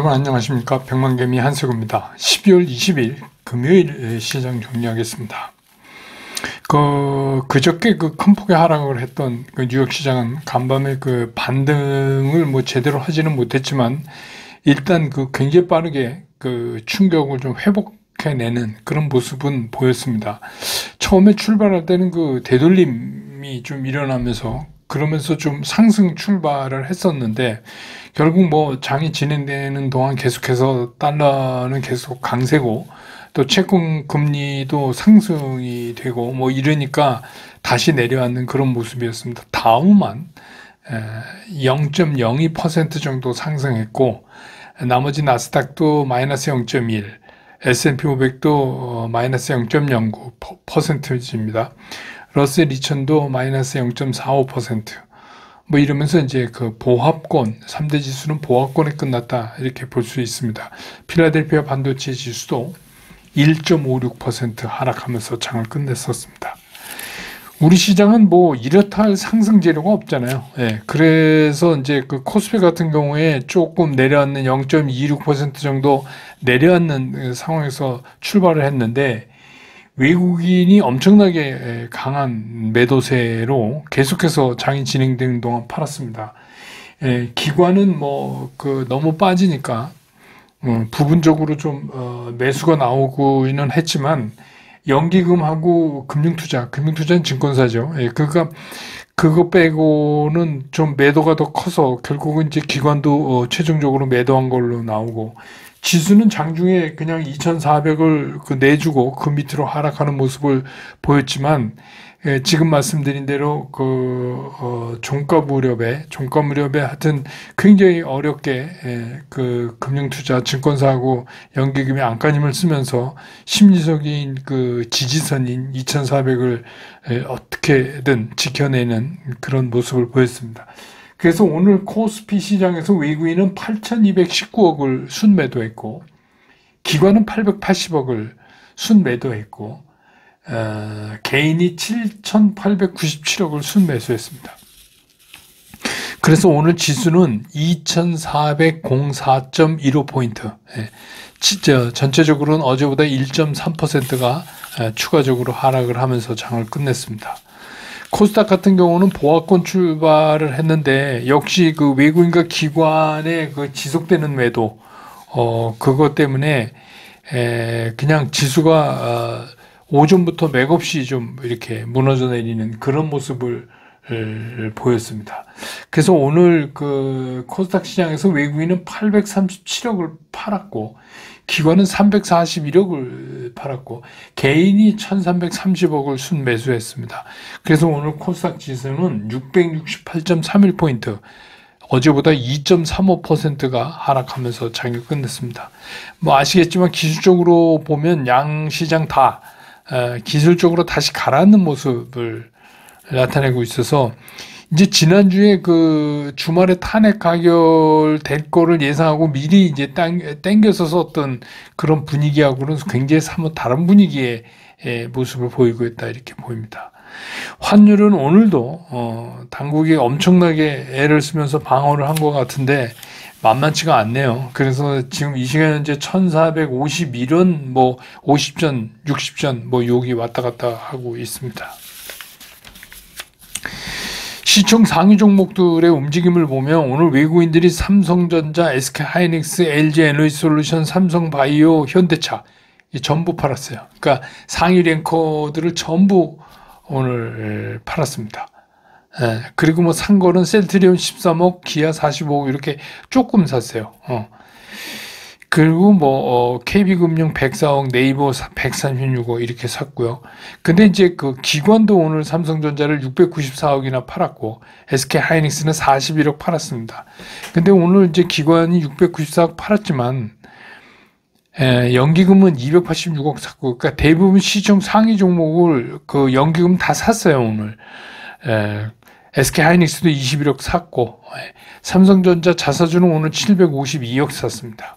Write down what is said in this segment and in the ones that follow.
여러분 안녕하십니까. 백만개미 한석우입니다. 12월 20일 금요일 시장 정리하겠습니다. 그저께 큰 폭의 하락을 했던 뉴욕 시장은 간밤에 반등을 제대로 하지는 못했지만 일단 굉장히 빠르게 충격을 좀 회복해내는 그런 모습은 보였습니다. 처음에 출발할 때는 되돌림이 좀 일어나면서 그러면서 좀 상승 출발을 했었는데 결국 장이 진행되는 동안 계속해서 달러는 계속 강세고 또 채권 금리도 상승이 되고 이러니까 다시 내려앉는 그런 모습이었습니다. 다우만 0.02% 정도 상승했고 나머지 나스닥도 마이너스 0.1, S&P 500도 마이너스 0.09%입니다. 러셀 2000도 마이너스 0.45%. 이러면서 이제 보합권, 3대 지수는 보합권에 끝났다. 이렇게 볼 수 있습니다. 필라델피아 반도체 지수도 1.56% 하락하면서 장을 끝냈었습니다. 우리 시장은 이렇다 할 상승 재료가 없잖아요. 예, 그래서 이제 코스피 같은 경우에 조금 내려앉는 0.26% 정도 내려앉는 상황에서 출발을 했는데 외국인이 엄청나게 강한 매도세로 계속해서 장이 진행되는 동안 팔았습니다. 기관은 너무 빠지니까 부분적으로 좀 매수가 나오고는 했지만 연기금하고 금융투자는 증권사죠. 그러니까 그거 빼고는 좀 매도가 더 커서 결국은 이제 기관도 최종적으로 매도한 걸로 나오고 지수는 장중에 그냥 2,400을 내주고 그 밑으로 하락하는 모습을 보였지만 지금 말씀드린 대로 종가 무렵에 하여튼 굉장히 어렵게 금융투자 증권사하고 연기금이 안간힘을 쓰면서 심리적인 지지선인 2,400을 어떻게든 지켜내는 그런 모습을 보였습니다. 그래서 오늘 코스피 시장에서 외국인은 8,219억을 순매도했고 기관은 880억을 순매도했고 개인이 7,897억을 순매수했습니다. 그래서 오늘 지수는 2,404.15포인트 전체적으로는 어제보다 1.3%가 추가적으로 하락을 하면서 장을 끝냈습니다. 코스닥 같은 경우는 보합권 출발을 했는데 역시 외국인과 기관의 지속되는 매도 그것 때문에 그냥 지수가 오전부터 맥없이 좀 이렇게 무너져 내리는 그런 모습을 보였습니다. 그래서 오늘 코스닥 시장에서 외국인은 837억을 팔았고 기관은 341억을 팔았고 개인이 1330억을 순매수했습니다. 그래서 오늘 코스닥 지수는 668.31포인트 어제보다 2.35%가 하락하면서 장이 끝냈습니다. 아시겠지만 기술적으로 보면 양시장 다 기술적으로 다시 가라앉는 모습을 나타내고 있어서 이제 지난주에 주말에 탄핵 가결될 거를 예상하고 미리 이제 땡겨서 썼던 그런 분위기하고는 굉장히 사뭇 다른 분위기의 모습을 보이고 있다 이렇게 보입니다. 환율은 오늘도 당국이 엄청나게 애를 쓰면서 방어를 한 것 같은데 만만치가 않네요. 그래서 지금 이 시간 현재 1451원 50전 60전 여기 왔다 갔다 하고 있습니다. 시총 상위 종목들의 움직임을 보면 오늘 외국인들이 삼성전자, SK하이닉스, LG에너지솔루션, 삼성바이오, 현대차 전부 팔았어요. 그러니까 상위 랭커들을 전부 오늘 팔았습니다. 그리고 산 거는 셀트리온 13억, 기아 45억 이렇게 조금 샀어요. 그리고 KB금융 104억, 네이버 136억 이렇게 샀고요. 근데 이제 기관도 오늘 삼성전자를 694억이나 팔았고 SK하이닉스는 41억 팔았습니다. 근데 오늘 이제 기관이 694억 팔았지만 연기금은 286억 샀고 그러니까 대부분 시총 상위 종목을 연기금 다 샀어요, 오늘. SK하이닉스도 21억 샀고 삼성전자 자사주는 오늘 752억 샀습니다.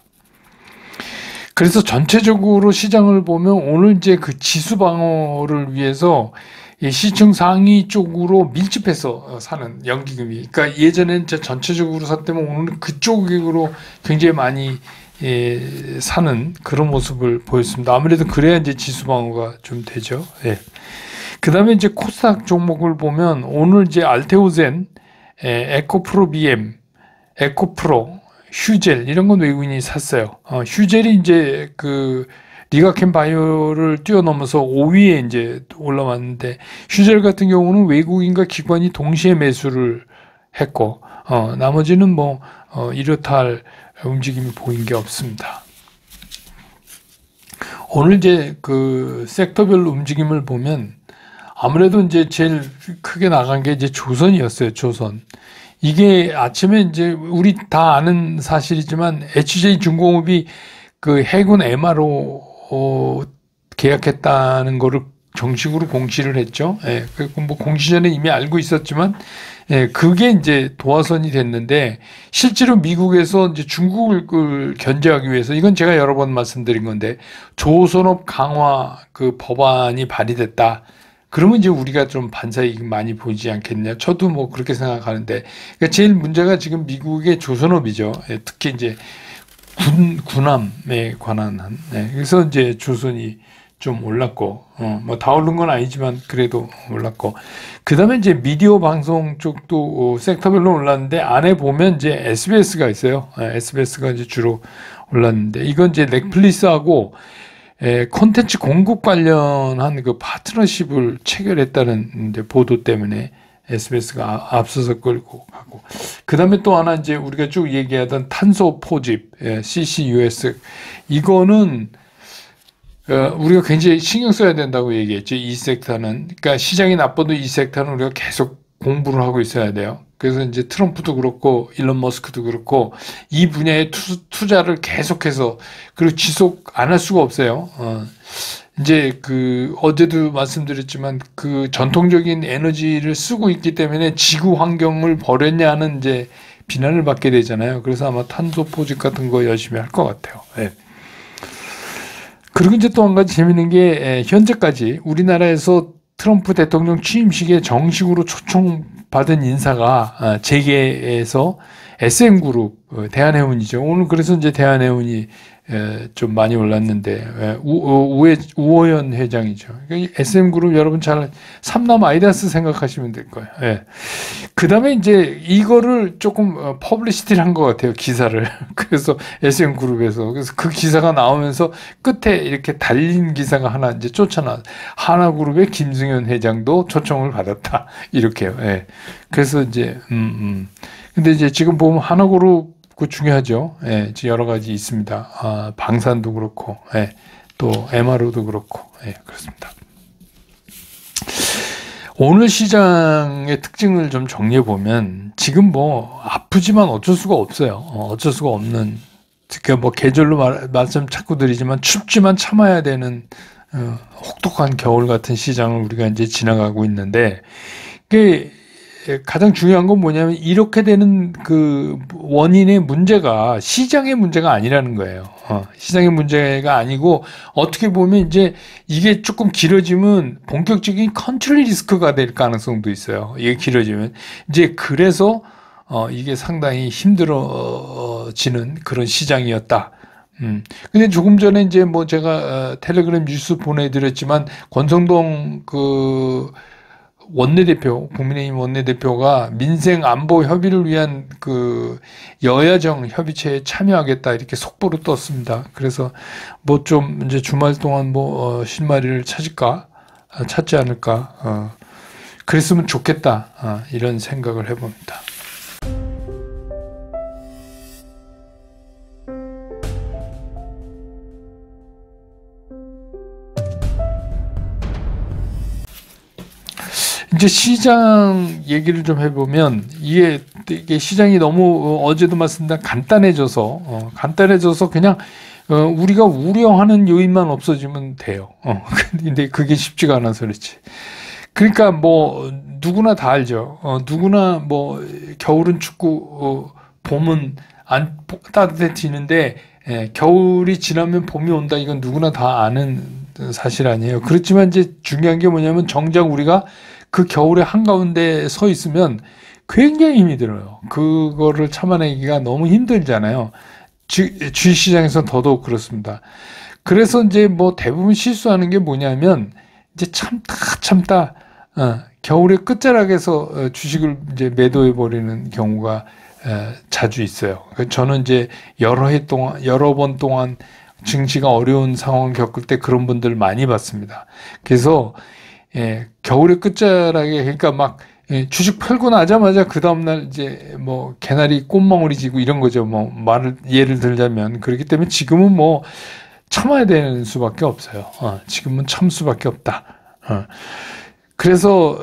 그래서 전체적으로 시장을 보면 오늘 이제 지수 방어를 위해서 이 시청 상위 쪽으로 밀집해서 사는 연기금이. 그러니까 예전엔 전체적으로 샀다면 오늘은 그쪽으로 굉장히 많이 사는 그런 모습을 보였습니다. 아무래도 그래야 이제 지수 방어가 좀 되죠. 예. 그 다음에 이제 코스닥 종목을 보면 오늘 이제 알테오젠, 에코프로 BM, 에코프로, 휴젤 이런 건 외국인이 샀어요. 휴젤이 이제 그 리가켄 바이오를 뛰어넘어서 5위에 이제 올라왔는데 휴젤 같은 경우는 외국인과 기관이 동시에 매수를 했고 나머지는 뭐 이렇다 할 움직임이 보인 게 없습니다. 오늘 이제 그 섹터별 움직임을 보면 아무래도 이제 제일 크게 나간 게 이제 조선이었어요. 조선. 이게 아침에 이제 우리 다 아는 사실이지만 HJ중공업이 그 해군 MRO 계약했다는 거를 정식으로 공시를 했죠. 예, 뭐 공시 전에 이미 알고 있었지만, 예, 그게 이제 도화선이 됐는데, 실제로 미국에서 이제 중국을 견제하기 위해서, 이건 제가 여러 번 말씀드린 건데, 조선업 강화 그 법안이 발의됐다. 그러면 이제 우리가 좀 반사이익 많이 보이지 않겠냐. 저도 뭐 그렇게 생각하는데, 그러니까 제일 문제가 지금 미국의 조선업이죠. 예, 특히 이제 군함에 관한 한. 네. 그래서 이제 조선이 좀 올랐고, 뭐 다 오른 건 아니지만 그래도 올랐고. 그 다음에 이제 미디어 방송 쪽도 섹터별로 올랐는데 안에 보면 이제 SBS가 있어요. SBS가 이제 주로 올랐는데 이건 이제 넷플릭스하고 콘텐츠 공급 관련한 그 파트너십을 체결했다는 이제 보도 때문에 SBS가 앞서서 끌고 가고. 그 다음에 또 하나 이제 우리가 쭉 얘기하던 탄소 포집, CCUS. 이거는, 우리가 굉장히 신경 써야 된다고 얘기했죠. 이 섹터는. 그러니까 시장이 나빠도 이 섹터는 우리가 계속 공부를 하고 있어야 돼요. 그래서 이제 트럼프도 그렇고, 일론 머스크도 그렇고, 이 분야에 투자를 계속해서, 그리고 지속 안 할 수가 없어요. 이제 그 어제도 말씀드렸지만 그 전통적인 에너지를 쓰고 있기 때문에 지구 환경을 버렸냐는 이제 비난을 받게 되잖아요. 그래서 아마 탄소 포집 같은 거 열심히 할 것 같아요. 예. 그리고 이제 또 한 가지 재밌는 게 현재까지 우리나라에서 트럼프 대통령 취임식에 정식으로 초청받은 인사가 재계에서 SM그룹, 대한해운이죠. 오늘 그래서 이제 대한해운이 좀 많이 올랐는데, 우호연 회장이죠. SM그룹 여러분 잘, 삼남 아이다스 생각하시면 될 거예요. 예. 그 다음에 이제 이거를 조금 퍼블리시티를 한 것 같아요. 기사를. 그래서 SM그룹에서. 그래서 그 기사가 나오면서 끝에 이렇게 달린 기사가 하나 이제 쫓아나. 하나그룹의 김승현 회장도 초청을 받았다. 이렇게요. 예. 그래서 이제, 근데 이제 지금 보면 하나그룹 그 중요하죠. 예, 여러 가지 있습니다. 방산도 그렇고, 예, 또 MRO도 그렇고, 예, 그렇습니다. 오늘 시장의 특징을 좀 정리해 보면 지금 뭐 아프지만 어쩔 수가 없어요. 어쩔 수가 없는. 그러니까 뭐 계절로 말씀 자꾸 드리지만 춥지만 참아야 되는 혹독한 겨울 같은 시장을 우리가 이제 지나가고 있는데 그. 가장 중요한 건 뭐냐면 이렇게 되는 그 원인의 문제가 시장의 문제가 아니라는 거예요. 시장의 문제가 아니고 어떻게 보면 이제 이게 조금 길어지면 본격적인 컨트롤 리스크가 될 가능성도 있어요. 이게 길어지면 이제 그래서 이게 상당히 힘들어지는 그런 시장이었다. 근데 조금 전에 이제 뭐 제가 텔레그램 뉴스 보내드렸지만 권성동 원내대표, 국민의힘 원내대표가 민생 안보 협의를 위한 그 여야정 협의체에 참여하겠다 이렇게 속보로 떴습니다. 그래서 뭐 좀 이제 주말 동안 뭐 실마리를 찾지 않을까, 그랬으면 좋겠다, 이런 생각을 해봅니다. 이제 시장 얘기를 좀 해보면 이게 시장이 너무 어제도 말씀드린 간단해져서 그냥 우리가 우려하는 요인만 없어지면 돼요. 근데 그게 쉽지가 않아서 그렇지. 그러니까 뭐 누구나 다 알죠. 누구나 뭐 겨울은 춥고 봄은 따뜻해지는데 겨울이 지나면 봄이 온다. 이건 누구나 다 아는 사실 아니에요. 그렇지만 이제 중요한 게 뭐냐면 정작 우리가 그 겨울의 한가운데 서 있으면 굉장히 힘이 들어요. 그거를 참아내기가 너무 힘들잖아요. 주식시장에서 더더욱 그렇습니다. 그래서 이제 뭐 대부분 실수하는 게 뭐냐면 이제 참다 겨울의 끝자락에서 주식을 이제 매도해 버리는 경우가 자주 있어요. 저는 이제 여러 번 동안 증시가 어려운 상황을 겪을 때 그런 분들 많이 봤습니다. 그래서 겨울의 끝자락에 그러니까 막 주식 팔고 나자마자 그 다음날 이제 뭐 개나리 꽃망울이 지고 이런 거죠. 뭐 예를 들자면 그렇기 때문에 지금은 뭐 참아야 되는 수밖에 없어요. 지금은 참 수밖에 없다. 그래서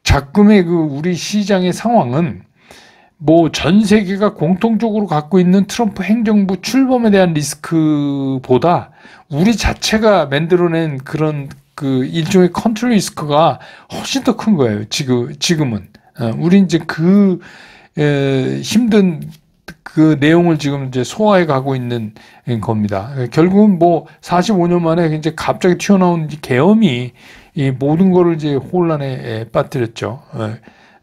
작금의 그 우리 시장의 상황은 뭐 전 세계가 공통적으로 갖고 있는 트럼프 행정부 출범에 대한 리스크보다 우리 자체가 만들어낸 그런 그 일종의 컨트롤 리스크가 훨씬 더 큰 거예요. 지금은 우리 이제 힘든 그 내용을 지금 이제 소화해 가고 있는 겁니다. 결국은 뭐 45년 만에 이제 갑자기 튀어나온 계엄이 이 모든 거를 이제 혼란에 빠뜨렸죠.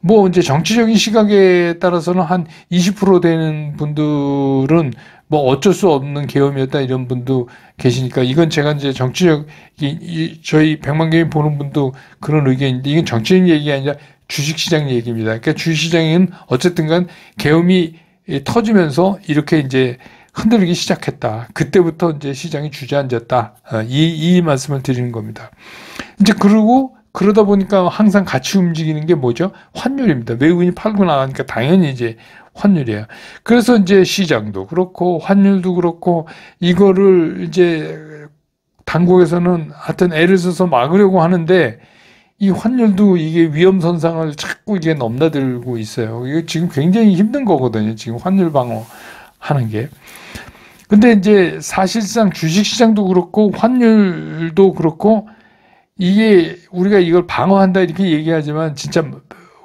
뭐 이제 정치적인 시각에 따라서는 한 20% 되는 분들은 뭐 어쩔 수 없는 계엄이었다 이런 분도 계시니까 이건 제가 이제 저희 100만 개인 보는 분도 그런 의견인데 이건 정치적인 얘기가 아니라 주식시장 얘기입니다. 그러니까 주식시장은 어쨌든 간 계엄이 터지면서 이렇게 이제 흔들리기 시작했다. 그때부터 이제 시장이 주저앉았다. 이 말씀을 드리는 겁니다. 이제 그러다 보니까 항상 같이 움직이는 게 뭐죠? 환율입니다. 외국인이 팔고 나가니까 당연히 이제 환율이에요. 그래서 이제 시장도 그렇고 환율도 그렇고 이거를 이제 당국에서는 하여튼 애를 써서 막으려고 하는데 이 환율도 이게 위험선상을 자꾸 이게 넘나들고 있어요. 이게 지금 굉장히 힘든 거거든요. 지금 환율 방어하는 게. 근데 이제 사실상 주식시장도 그렇고 환율도 그렇고 이게 우리가 이걸 방어한다 이렇게 얘기하지만 진짜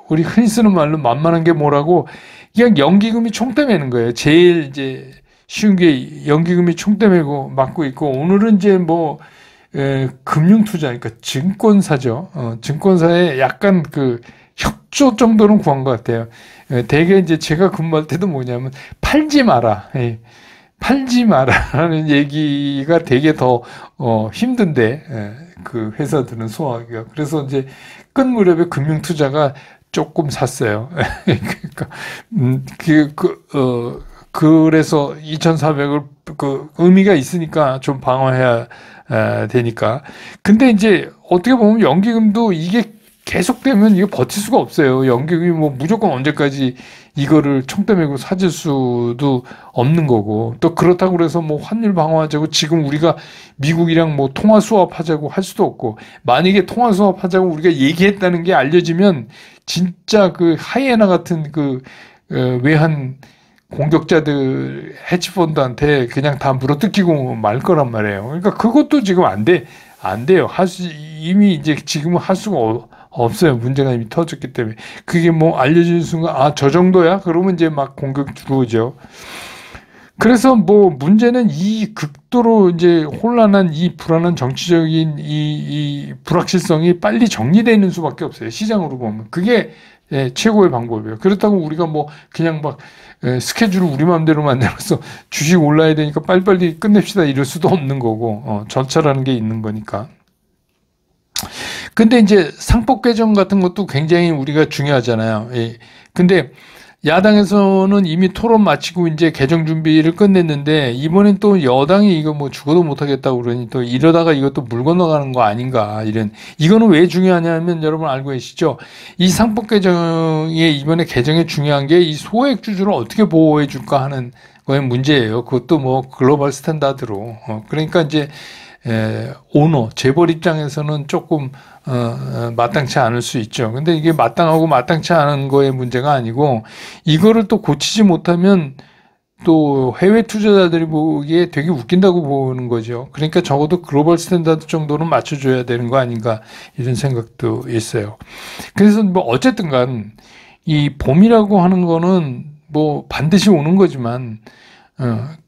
우리 흔히 쓰는 말로 만만한 게 뭐라고 그냥 연기금이 총대 매는 거예요. 제일 이제 쉬운 게 연기금이 총대 매고 막고 있고 오늘은 이제 뭐 금융투자 그러니까 증권사죠. 증권사에 약간 그 협조 정도는 구한 것 같아요. 대개 이제 제가 근무할 때도 뭐냐면 팔지 마라. 팔지 마라라는 얘기가 되게 더 힘든데 그 회사들은 소화하기가 그래서 이제 끝 무렵에 금융투자가 조금 샀어요. 그러니까 그래서 2,400을 그 의미가 있으니까 좀 방어해야 되니까. 근데 이제 어떻게 보면 연기금도 이게 계속되면 이게 버틸 수가 없어요. 연기금이 뭐 무조건 언제까지 이거를 총대 메고 사줄 수도 없는 거고 또 그렇다고 그래서 뭐 환율 방어하자고 지금 우리가 미국이랑 뭐 통화 수합하자고 할 수도 없고 만약에 통화 수합하자고 우리가 얘기했다는 게 알려지면 진짜 그 하이에나 같은 그 외환 공격자들 해치펀드한테 그냥 다 물어뜯기고 말 거란 말이에요. 그러니까 그것도 지금 안 돼요. 이미 이제 지금은 할 수가 없어요. 문제가 이미 터졌기 때문에. 그게 뭐 알려진 순간, 저 정도야? 그러면 이제 막 공격 들어오죠. 그래서 뭐 문제는 이 극도로 이제 혼란한 이 불안한 정치적인 이 불확실성이 빨리 정리되는 수밖에 없어요. 시장으로 보면. 그게 최고의 방법이에요. 그렇다고 우리가 뭐 그냥 막 스케줄을 우리 마음대로 만들어서 주식 올라야 되니까 빨리빨리 끝냅시다 이럴 수도 없는 거고 절차라는 게 있는 거니까. 근데 이제 상법 개정 같은 것도 굉장히 우리가 중요하잖아요. 근데 야당에서는 이미 토론 마치고 이제 개정 준비를 끝냈는데 이번엔 또 여당이 이거 뭐 죽어도 못하겠다고 그러니 또 이러다가 이것도 물 건너가는 거 아닌가 이거는 왜 중요하냐면 여러분 알고 계시죠? 이 상법 개정에 이번에 개정에 중요한 게 이 소액 주주를 어떻게 보호해 줄까 하는 거의 문제예요. 그것도 뭐 글로벌 스탠다드로 그러니까 이제 오너 재벌 입장에서는 조금 마땅치 않을 수 있죠. 근데 이게 마땅하고 마땅치 않은 거의 문제가 아니고 이거를 또 고치지 못하면 또 해외 투자자들이 보기에 되게 웃긴다고 보는 거죠. 그러니까 적어도 글로벌 스탠다드 정도는 맞춰줘야 되는 거 아닌가 이런 생각도 있어요. 그래서 뭐 어쨌든 간 이 봄이라고 하는 거는 뭐 반드시 오는 거지만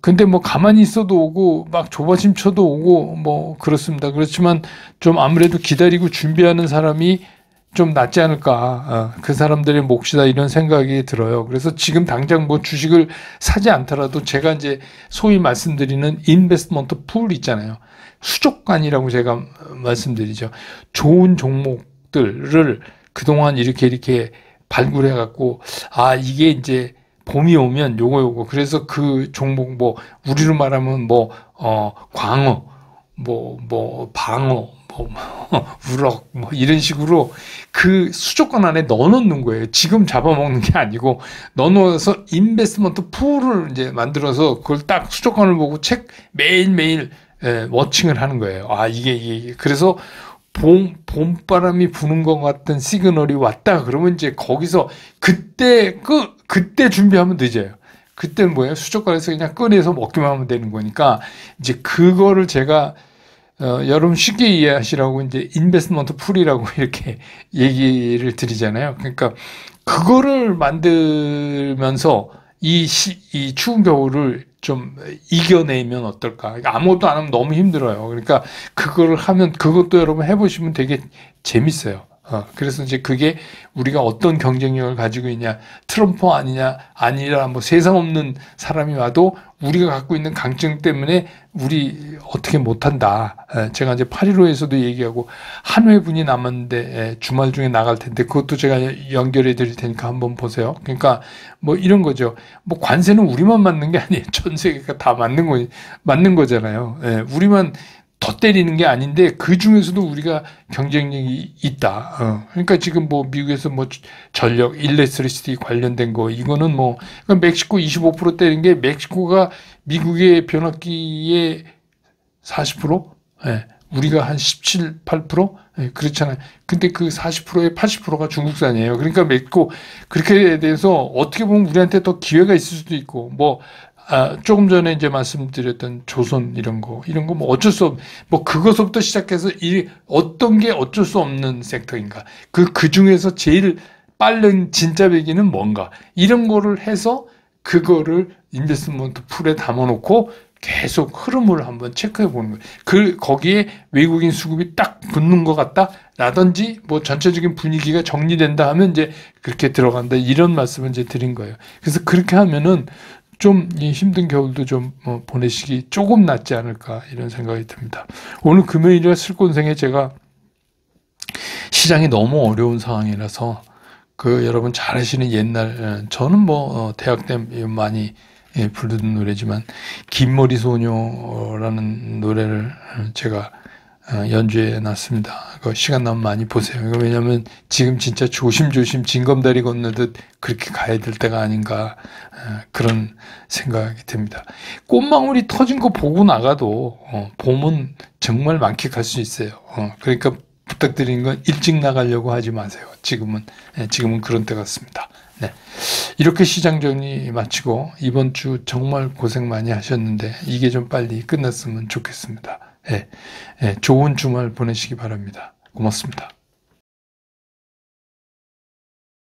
근데 뭐 가만히 있어도 오고 막 조바심 쳐도 오고 뭐 그렇습니다. 그렇지만 좀 아무래도 기다리고 준비하는 사람이 좀 낫지 않을까. 그 사람들의 몫이다 이런 생각이 들어요. 그래서 지금 당장 뭐 주식을 사지 않더라도 제가 이제 소위 말씀드리는 인베스트먼트 풀 있잖아요. 수족관이라고 제가 말씀드리죠. 좋은 종목들을 그동안 이렇게 발굴해 갖고 이게 이제 봄이 오면 요거 그래서 그 종목 뭐 우리로 말하면 뭐 광어 뭐 방어 뭐 우럭 뭐 이런 식으로 그 수족관 안에 넣어놓는 거예요. 지금 잡아먹는 게 아니고 넣어놓아서 인베스트먼트 풀을 이제 만들어서 그걸 딱 수족관을 보고 책 매일매일 워칭을 하는 거예요. 이게 그래서 봄바람이 부는 것 같은 시그널이 왔다 그러면 이제 거기서 그때 준비하면 늦어요. 그때는 뭐예요? 수족관에서 그냥 꺼내서 먹기만 하면 되는 거니까 이제 그거를 제가 여러분 쉽게 이해하시라고 이제 인베스트먼트 풀이라고 이렇게 얘기를 드리잖아요. 그러니까 그거를 만들면서 이 추운 겨울을 좀 이겨내면 어떨까. 그러니까 아무것도 안 하면 너무 힘들어요. 그러니까 그거를 하면 그것도 여러분 해보시면 되게 재밌어요. 그래서 이제 그게 우리가 어떤 경쟁력을 가지고 있냐, 트럼프 아니라 뭐 세상 없는 사람이 와도 우리가 갖고 있는 강점 때문에 우리 어떻게 못한다. 제가 이제 8.15에서도 얘기하고 한 회분이 남았는데 주말 중에 나갈 텐데 그것도 제가 연결해 드릴 테니까 한번 보세요. 그러니까 뭐 이런 거죠. 뭐 관세는 우리만 맞는 게 아니에요. 전 세계가 다 맞는 거잖아요. 우리만 더 때리는 게 아닌데 그 중에서도 우리가 경쟁력이 있다. 그러니까 지금 뭐 미국에서 뭐 전력, 일렉트리시티 관련된 거 이거는 뭐 그러니까 멕시코 25% 때린 게 멕시코가 미국의 변압기의 40%? 우리가 한 17, 8%? 그렇잖아요. 근데 그 40%의 80%가 중국산이에요. 그러니까 멕시코 그렇게 돼서 어떻게 보면 우리한테 더 기회가 있을 수도 있고 뭐 조금 전에 이제 말씀드렸던 조선 이런 거 뭐 어쩔 수 뭐 그것부터 시작해서 어떤 게 어쩔 수 없는 섹터인가. 그 중에서 제일 빠른 진짜 배기는 뭔가. 이런 거를 해서 그거를 인베스트먼트 풀에 담아놓고 계속 흐름을 한번 체크해 보는 거예요. 거기에 외국인 수급이 딱 붙는 것 같다? 라든지, 뭐 전체적인 분위기가 정리된다 하면 이제 그렇게 들어간다. 이런 말씀을 이제 드린 거예요. 그래서 그렇게 하면은 좀 이 힘든 겨울도 좀 보내시기 조금 낫지 않을까 이런 생각이 듭니다. 오늘 금요일이라 슬곤생에 제가 시장이 너무 어려운 상황이라서 여러분 잘 아시는 옛날 저는 뭐 대학 때 많이 부르던 노래지만 긴머리 소녀라는 노래를 제가 연주해 놨습니다. 시간 나면 많이 보세요. 왜냐하면 지금 진짜 조심조심 징검다리 건너듯 그렇게 가야 될 때가 아닌가 그런 생각이 듭니다. 꽃망울이 터진 거 보고 나가도 봄은 정말 만끽할 수 있어요. 그러니까 부탁드리는 건 일찍 나가려고 하지 마세요. 지금은 그런 때 같습니다. 네. 이렇게 시장 정리 마치고 이번 주 정말 고생 많이 하셨는데 이게 좀 빨리 끝났으면 좋겠습니다. 좋은 주말 보내시기 바랍니다. 고맙습니다.